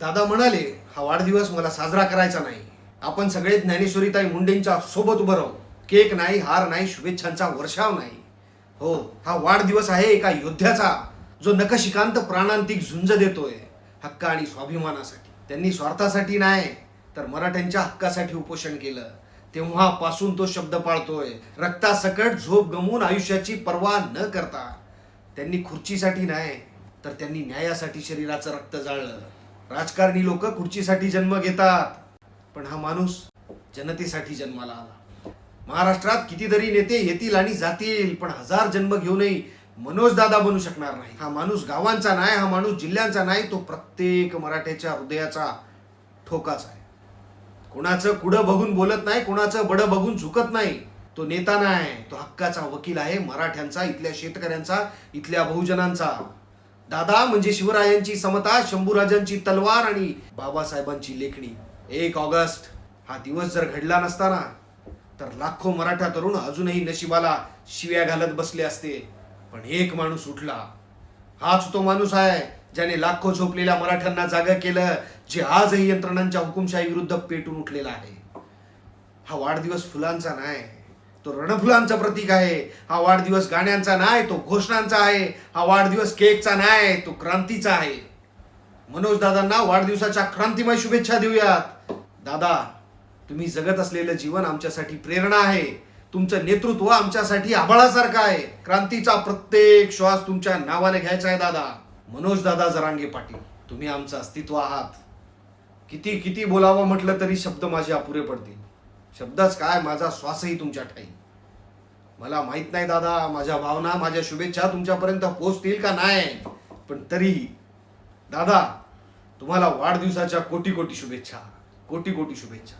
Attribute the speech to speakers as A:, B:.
A: दादा म्हणाले, हा वाढदिवस मला साजरा करायचा नाही. आपण सगळे ज्ञानेश्वरीताई मुंडेंच्या सोबत उभं राहू. केक नाही, हार नाही, शुभेच्छांचा वर्षाव नाही. हो, हा वाढदिवस आहे एका योद्ध्याचा, जो नखशिकांत प्राणांतिक झुंज देतोय हक्क आणि स्वाभिमानासाठी. त्यांनी स्वार्थासाठी नाही तर मराठ्यांच्या हक्कासाठी उपोषण केलं. तेव्हापासून तो शब्द पाळतोय, रक्तासकट झोप गमवून आयुष्याची पर्वा न करता. त्यांनी खुर्चीसाठी नाही तर त्यांनी न्यायासाठी शरीराचं रक्त जाळलं. राजकारणी लोक खुर्चीसाठी जन्म घेतात, पण हा माणूस जनतेसाठी जन्माला आला. महाराष्ट्रात कितीतरी नेते येतील आणि जातील, पण 1000 जन्म घेऊनही मनोज दादा बनू शकणार नाही. हा माणूस गावांचा नाही, हा माणूस जिल्ह्यांचा नाही, तो प्रत्येक मराठ्याच्या हृदयाचा ठोकाच आहे. कुणाचं कुडं बघून बोलत नाही, कुणाचं बडं बघून झुकत नाही. तो नेता नाही, तो हक्काचा वकील आहे, मराठ्यांचा, इथल्या शेतकऱ्यांचा, इथल्या बहुजनांचा. दादा म्हणजे शिवरायांची समता, शंभूराजांची तलवार आणि बाबासाहेबांची लेखणी. 1 ऑगस्ट हा दिवस जर घडला नसता ना, तर लाखो मराठा तरुण अजूनही नशिबाला शिव्या घालत बसले असते. पण एक माणूस उठला. हाच तो माणूस आहे ज्याने लाखो झोपलेल्या मराठ्यांना जागा केलं, जे आजही यंत्रणांच्या हुकुमशाही विरुद्ध पेटून उठलेला आहे. हा वाढदिवस फुलांचा नाही, तो रणफुलांचं प्रतीक आहे. हा वाढदिवस गाण्यांचा नाही, तो घोषणांचा आहे. हा वाढदिवस केकचा नाही, तो क्रांतीचा आहे. मनोज दादांना वाढदिवसाच्या क्रांतिमय शुभेच्छा देऊयात. दादा, तुम्ही जगत असलेलं जीवन आमच्यासाठी प्रेरणा आहे. तुमचं नेतृत्व आमच्यासाठी आभाळासारखं आहे. क्रांतीचा प्रत्येक श्वास तुमच्या नावाने घ्यायचा आहे दादा. मनोज दादा जरांगे पाटील, तुम्ही आमचं अस्तित्व आहात. किती किती बोलावं म्हटलं तरी शब्द माझे अपुरे पडतील. शब्दच काय, माझा श्वासही तुमच्या ठाई. मला माहित नाही दादा, माझ्या भावना, माझ्या शुभेच्छा तुमच्यापर्यंत पोहोचतील का नाही, पण तरीही दादा, तुम्हाला वाढदिवसाच्या कोटी कोटी शुभेच्छा, कोटी कोटी शुभेच्छा.